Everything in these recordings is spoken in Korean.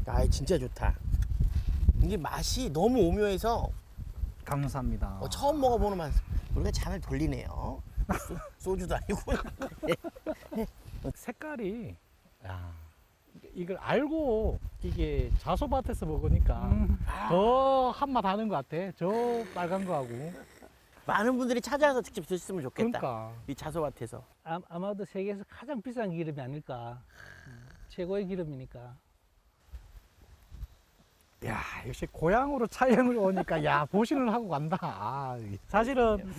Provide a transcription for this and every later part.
아, 진짜 좋다. 이게 맛이 너무 오묘해서 감사합니다. 처음 먹어보는 맛. 우리가 잔을 돌리네요. 소주도 아니고. 색깔이 야, 이걸 알고 이게 자소밭에서 먹으니까 더 한맛 하는 것 같아. 저 빨간 거하고. 많은 분들이 찾아와서 직접 드셨으면 좋겠다. 그러니까 이 자소밭에서. 아마도 세계에서 가장 비싼 기름이 아닐까. 최고의 기름이니까. 야, 역시 고향으로 촬영을 오니까 야 보신을 하고 간다. 아, 사실은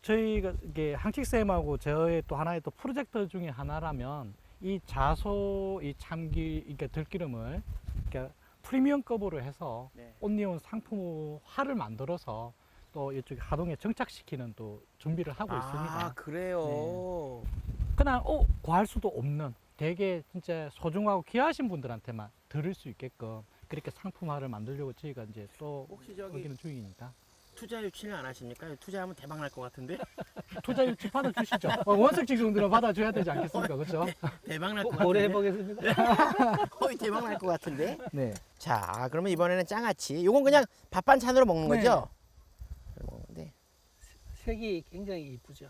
저희가 이게 항칙쌤하고 저의 또 하나의 또 프로젝트 중에 하나라면 이 자소 이 참기 그러니까 들기름을 그러니까 프리미엄급으로 해서 네. 온리온 상품화를 만들어서 또 이쪽 하동에 정착시키는 또 준비를 하고 있습니다. 아, 그래요. 그냥 구할 수도 없는 되게 진짜 소중하고 귀하신 분들한테만 들을 수 있게끔 그렇게 상품화를 만들려고 저희가 이제 또 혹시 저기 여기는 중입니다. 투자 유치는 안 하십니까? 투자하면 대박 날 것 같은데? 투자 유치 받아주시죠. 원석직 정도는 받아줘야 되지 않겠습니까? 그렇죠? 대박 날 것 오래 같은데? 해보겠습니다. 거의 대박 날 것 같은데? 네. 자, 그러면 이번에는 장아찌. 요건 그냥 밥 반찬으로 먹는 네. 거죠? 먹는데. 색이 굉장히 이쁘죠.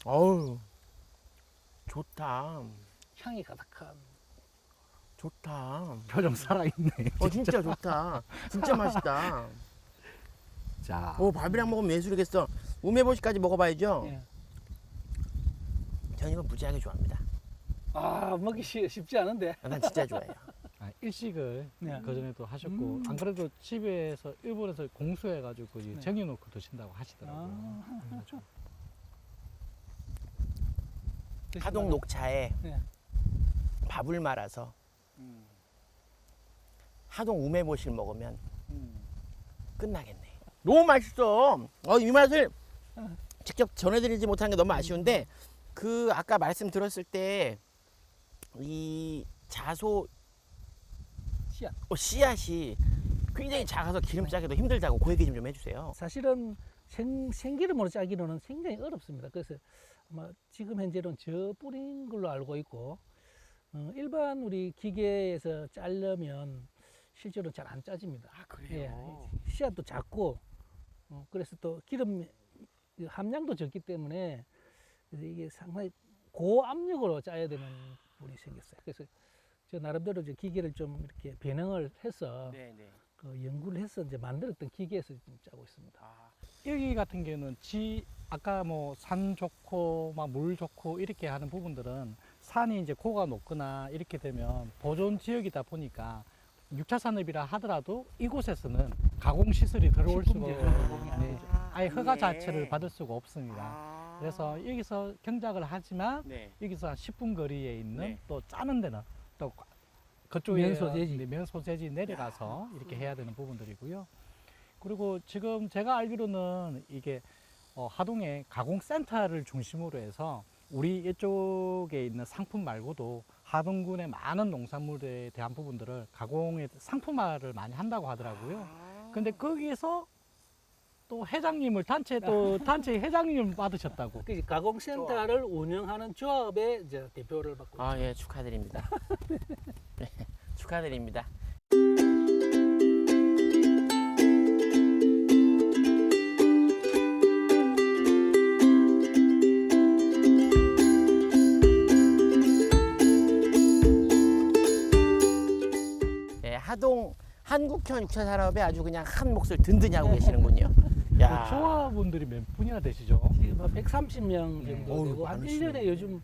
어우, 좋다. 향이 가득한. 좋다. 표정 살아있네. 진짜 좋다. 진짜 맛있다. 자, 밥이랑 먹으면 예술이겠어. 우메보시까지 먹어봐야죠. 예. 저는 이거 무지하게 좋아합니다. 먹기 쉽지 않은데. 난 진짜 좋아해요. 일식을 네. 그전에도 하셨고 안 그래도 집에서 일본에서 공수해가지고 네. 쟁여놓고 드신다고 하시더라고요. 그래가지고. 하동 녹차에 네. 밥을 말아서 하동 우메보시를 먹으면 끝나겠네. 너무 맛있어. 이 맛을 직접 전해드리지 못하는 게 너무 아쉬운데 그 아까 말씀 들었을 때 이 자소 씨앗. 씨앗이 굉장히 작아서 기름 짜기도 힘들다고 그 얘기 좀 해주세요. 사실은 생기름으로 짜기로는 굉장히 어렵습니다. 그래서 아마 지금 현재는 저 뿌린 걸로 알고 있고 일반 우리 기계에서 짜려면 실제로 잘 안 짜집니다. 아, 그래요? 예, 씨앗도 작고 그래서 또 기름 함량도 적기 때문에 그래서 이게 상당히 고압력으로 짜야 되는 부분이 생겼어요. 그래서 저 나름대로 이제 기계를 좀 이렇게 변형을 해서 네네. 그 연구를 해서 이제 만들었던 기계에서 좀 짜고 있습니다. 여기 같은 경우는 아까 뭐 산 좋고 막 물 좋고 이렇게 하는 부분들은 산이 이제 고가 높거나 이렇게 되면 보존 지역이다 보니까 6차 산업이라 하더라도 이곳에서는 가공 시설이 들어올 수가 식품제 네, 아예 허가 예. 자체를 받을 수가 없습니다. 그래서 여기서 경작을 하지만 네. 여기서 한 10분 거리에 있는 네. 또 짜는 데는 또 그쪽에 면소재지. 면소재지 내려가서 이렇게 해야 되는 부분들이고요. 그리고 지금 제가 알기로는 이게 하동에 가공센터를 중심으로 해서 우리 이쪽에 있는 상품 말고도 하동군의 많은 농산물에 대한 부분들을 가공에 상품화를 많이 한다고 하더라고요. 근데 거기에서 또 회장님을 단체 회장님을 받으셨다고. 그 가공센터를 운영하는 조합의 이제 대표를 맡고 있죠. 예, 축하드립니다. 네, 축하드립니다. 하동 한국형 육차 산업에 아주 그냥 한 몫을 든든히 하고 계시는군요. 야, 조합원들이 몇 분이나 되시죠? 지금 130명 네. 정도 어우, 되고 한 많으시네. 1년에 요즘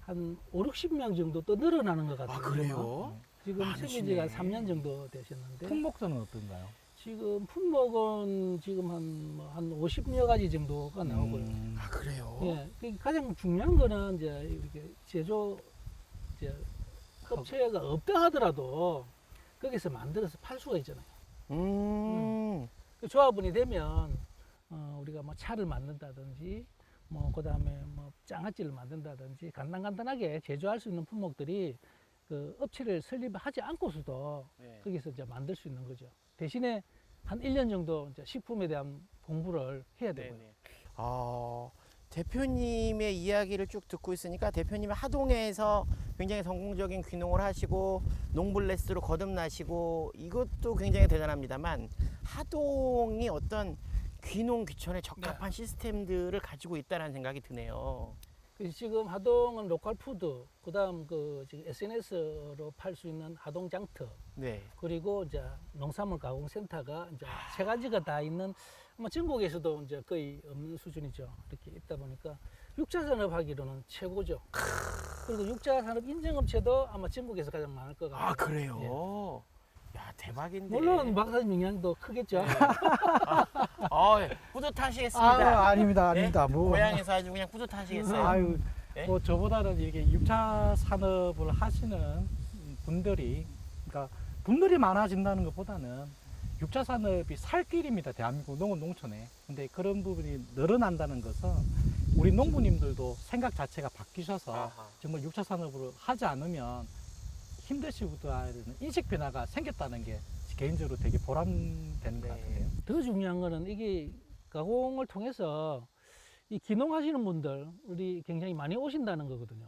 한 5, 60명 정도 또 늘어나는 것 같아요. 그래요? 지금 많으시네. 생긴 지가 3년 정도 되셨는데 품목들은 어떤가요? 지금 품목은 지금 한 50여 가지 정도가 나오고요. 그래요? 예, 그 가장 중요한 거는 이제 이렇게 제조 이제 업체가 없다 하더라도 거기서 만들어서 팔 수가 있잖아요. 그 조합원이 되면 우리가 뭐 차를 만든다든지 뭐 그다음에 뭐 장아찌를 만든다든지 간단하게 제조할 수 있는 품목들이 그 업체를 설립하지 않고서도 네. 거기서 이제 만들 수 있는 거죠. 대신에 한 1년 정도 이제 식품에 대한 공부를 해야 되고요. 네네. 대표님의 이야기를 쭉 듣고 있으니까 대표님이 하동에서 굉장히 성공적인 귀농을 하시고 농블레스로 거듭나시고 이것도 굉장히 대단합니다만 하동이 어떤 귀농 귀촌에 적합한 시스템들을 가지고 있다는 생각이 드네요. 그래서 지금 하동은 로컬 푸드, 그다음 그 지금 SNS로 팔 수 있는 하동 장터, 네. 그리고 이제 농산물 가공센터가 이제 세 가지가 다 있는 아마 전국에서도 이제 거의 없는 수준이죠. 이렇게 있다 보니까 육자 산업 하기로는 최고죠. 그리고 육자 산업 인증업체도 아마 전국에서 가장 많을 것 같아요. 아 그래요? 야 대박인데. 물론 박사님 영향도 크겠죠. 뿌듯하시겠습니다. 아닙니다, 네? 아닙니다. 뭐, 고향에서 아주 그냥 뿌듯하시겠어요. 아유, 네? 뭐 저보다는 이렇게 6차 산업을 하시는 분들이, 그러니까 분들이 많아진다는 것보다는 6차 산업이 살 길입니다. 대한민국 농촌에. 근데 그런 부분이 늘어난다는 것은 우리 농부님들도 생각 자체가 바뀌셔서 아하. 정말 6차 산업을 하지 않으면 힘드시다는 인식 변화가 생겼다는 게 개인적으로 되게 보람되는 것 같은데요. 더 중요한 거는 이게 가공을 통해서 이 귀농하시는 분들이 굉장히 많이 오신다는 거거든요.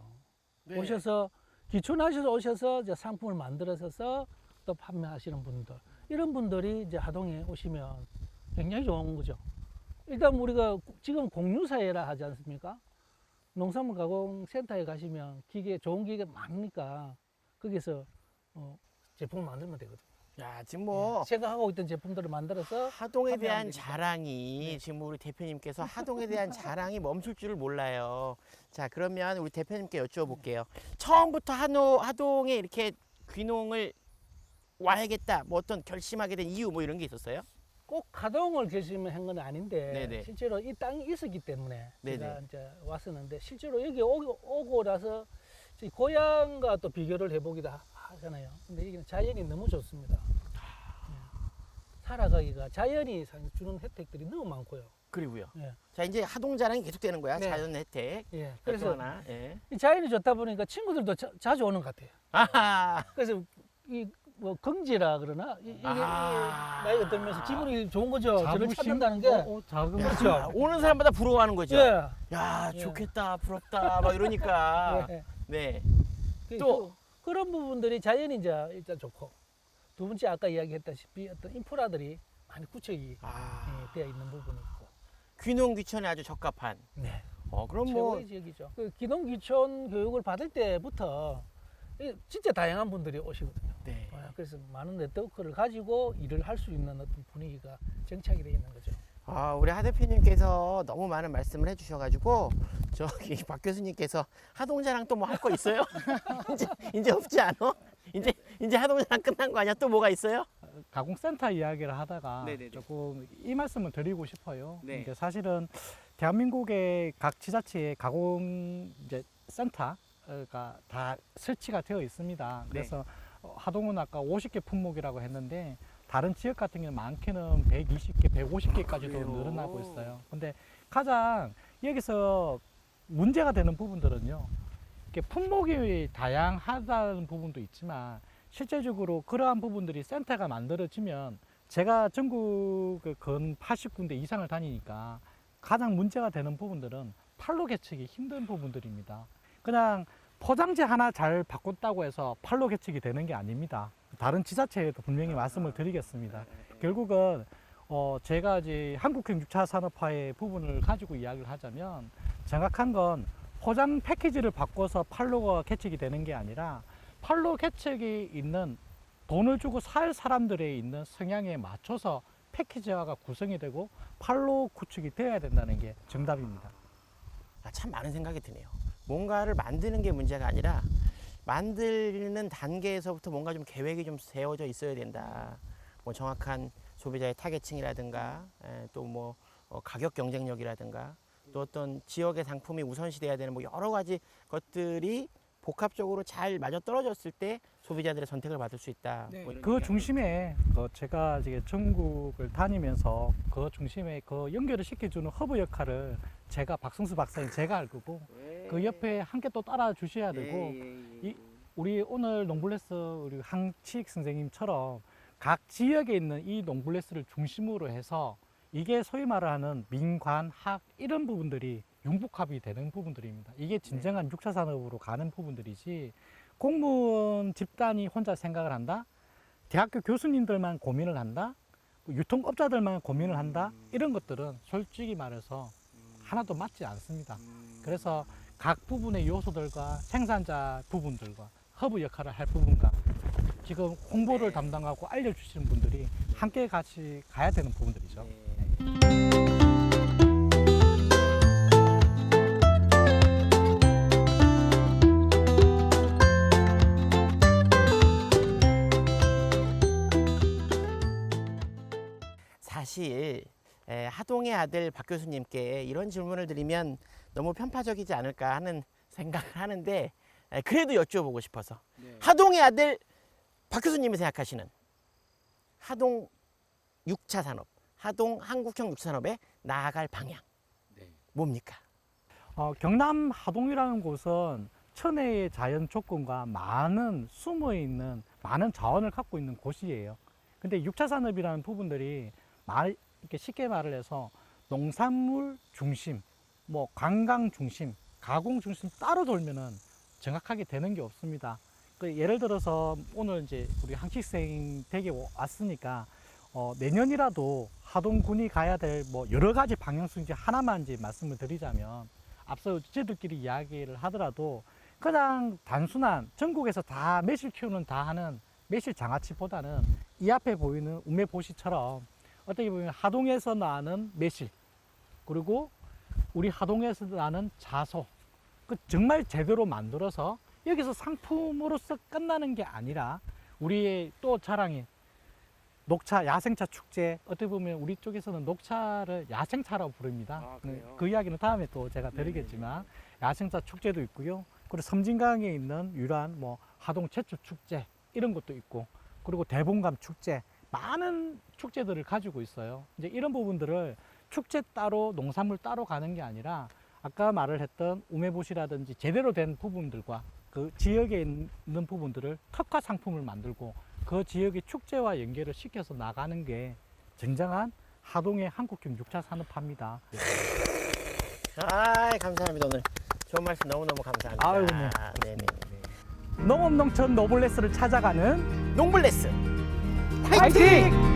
네. 오셔서 귀촌하셔서 오셔서 이제 상품을 만들어서 또 판매하시는 분들, 이런 분들이 이제 하동에 오시면 굉장히 좋은 거죠. 일단 우리가 지금 공유사회라 하지 않습니까? 농산물 가공센터에 가시면 좋은 기계 많으니까 거기서 제품을 만들면 되거든요. 야 지금 뭐 제가 하고 있던 제품들을 만들어서 하동에 판매하면 대한 되니까. 자랑이 네. 지금 우리 대표님께서 하동에 대한 자랑이 멈출 줄을 몰라요. 자 그러면 우리 대표님께 여쭤볼게요. 처음부터 하동에 이렇게 귀농을 와야겠다. 뭐 어떤 결심하게 된 이유 뭐 이런 게 있었어요? 꼭 가동을 결심한 건 아닌데 네네. 실제로 이 땅이 있었기 때문에 제가 네네. 이제 왔었는데 실제로 여기 오고 나서 저희 고향과 또 비교를 해보기도 하잖아요. 근데 이게 자연이 너무 좋습니다. 살아가기가 자연이 주는 혜택들이 너무 많고요. 그리고요. 예. 자 이제 하동 자랑이 계속되는 거야. 네. 자연 혜택. 예. 그래서 그래서 하나. 예. 이 자연이 좋다 보니까 친구들도 자주 오는 것 같아요. 아하. 그래서 이 뭐 긍지라 그러나 이게 아. 나이가 들면서 기분이 좋은 거죠. 저를 자부심? 찾는다는 게. 자금. 야, 그렇죠. 오는 사람마다 부러워하는 거죠. 예. 야 예. 좋겠다, 부럽다, 막 이러니까. 예. 네. 또 그런 부분들이 자연이 이제 일단 좋고, 두 번째 아까 이야기했다시피 어떤 인프라들이 많이 구축이 아. 되어 있는 부분이 있고. 귀농 귀촌에 아주 적합한. 네. 그럼 뭐 최고의 지역이죠. 그 기농 귀촌 교육을 받을 때부터 진짜 다양한 분들이 오시거든요. 네. 그래서 많은 네트워크를 가지고 일을 할 수 있는 어떤 분위기가 정착이 되어 있는 거죠. 우리 하 대표님께서 너무 많은 말씀을 해주셔가지고 저기 박 교수님께서 하동자랑 또 뭐 할 거 있어요? 이제 없지 않아? 이제 하동자랑 끝난 거 아니야? 또 뭐가 있어요? 가공센터 이야기를 하다가 네네네. 조금 이 말씀을 드리고 싶어요. 네. 이제 사실은 대한민국의 각 지자체의 가공 이제 센터가 다 설치가 되어 있습니다. 네. 그래서 하동은 아까 50개 품목이라고 했는데 다른 지역 같은 경우는 많게는 120개, 150개까지도 그래요? 늘어나고 있어요. 근데 가장 여기서 문제가 되는 부분들은요. 이렇게 품목이 다양하다는 부분도 있지만 실제적으로 그러한 부분들이 센터가 만들어지면 제가 전국 근 80군데 이상을 다니니까 가장 문제가 되는 부분들은 판로 개척이 힘든 부분들입니다. 그냥 포장재 하나 잘 바꿨다고 해서 판로 개척이 되는 게 아닙니다. 다른 지자체에도 분명히 말씀을 드리겠습니다. 결국은 제가 이제 한국형 6차 산업화의 부분을 가지고 이야기를 하자면 정확한 건 포장 패키지를 바꿔서 판로가 개척이 되는 게 아니라 판로 개척이 있는 돈을 주고 살 사람들의 있는 성향에 맞춰서 패키지화가 구성이 되고 판로 구축이 되어야 된다는 게 정답입니다. 참 많은 생각이 드네요. 뭔가를 만드는 게 문제가 아니라 만드는 단계에서부터 뭔가 좀 계획이 좀 세워져 있어야 된다. 뭐 정확한 소비자의 타겟층이라든가 또 뭐 가격 경쟁력이라든가 또 어떤 지역의 상품이 우선시돼야 되는 뭐 여러 가지 것들이 복합적으로 잘 맞아 떨어졌을 때 소비자들의 선택을 받을 수 있다. 네. 뭐 이런 그 얘기가 중심에 제가 이제 전국을 다니면서 그 중심에 그 연결을 시켜주는 허브 역할을 제가 박성수 박사님 제가 할 거고 그 옆에 함께 또 따라 주셔야 되고 우리 오늘 농블레스 우리 항치익 선생님처럼 각 지역에 있는 이 농블레스를 중심으로 해서 이게 소위 말하는 민관, 학 이런 부분들이 융복합이 되는 부분들입니다. 이게 진정한 6차 산업으로 가는 부분들이지, 공무원 집단이 혼자 생각을 한다, 대학교 교수님들만 고민을 한다, 유통업자들만 고민을 한다, 이런 것들은 솔직히 말해서 하나도 맞지 않습니다. 그래서 각 부분의 요소들과 생산자 부분들과 허브 역할을 할 부분과 지금 홍보를 담당하고 알려주시는 분들이 함께 같이 가야 되는 부분들이죠. 사실 하동의 아들 박 교수님께 이런 질문을 드리면 너무 편파적이지 않을까 하는 생각을 하는데, 그래도 여쭤보고 싶어서 하동의 아들 박 교수님이 생각하시는 하동 6차 산업, 하동 한국형 6차 산업에 나아갈 방향 뭡니까? 경남 하동이라는 곳은 천혜의 자연 조건과 많은 숨어 있는 많은 자원을 갖고 있는 곳이에요. 근데 6차 산업이라는 부분들이 이렇게 쉽게 말을 해서 농산물 중심, 뭐 관광 중심, 가공 중심 따로 돌면은 정확하게 되는 게 없습니다. 예를 들어서 오늘 이제 우리 한킥생 댁에 왔으니까 내년이라도 하동군이 가야 될 뭐 여러 가지 방향성 중에 하나만 이제 말씀을 드리자면, 앞서 저희들끼리 이야기를 하더라도 그냥 단순한 전국에서 다 매실 키우는 다 하는 매실 장아찌보다는 이 앞에 보이는 우메보시처럼 어떻게 보면 하동에서 나는 매실, 그리고 우리 하동에서 나는 자소, 정말 제대로 만들어서 여기서 상품으로서 끝나는 게 아니라 우리의 또 자랑인 녹차, 야생차 축제, 어떻게 보면 우리 쪽에서는 녹차를 야생차라고 부릅니다. 그 이야기는 다음에 또 제가 드리겠지만, 야생차 축제도 있고요. 그리고 섬진강에 있는 유란 뭐 하동 제철 축제 이런 것도 있고, 그리고 대봉감 축제, 많은 축제들을 가지고 있어요. 이제 이런 부분들을 축제 따로 농산물 따로 가는 게 아니라 아까 말을 했던 우메보시라든지 제대로 된 부분들과 그 지역에 있는 부분들을 특화 상품을 만들고 그 지역의 축제와 연계를 시켜서 나가는 게 진정한 하동의 한국형 6차 산업화입니다. 감사합니다. 오늘 좋은 말씀 너무너무 감사합니다. 아유, 네. 네네. 농업 농촌 노블레스를 찾아가는 농블레스 파이팅!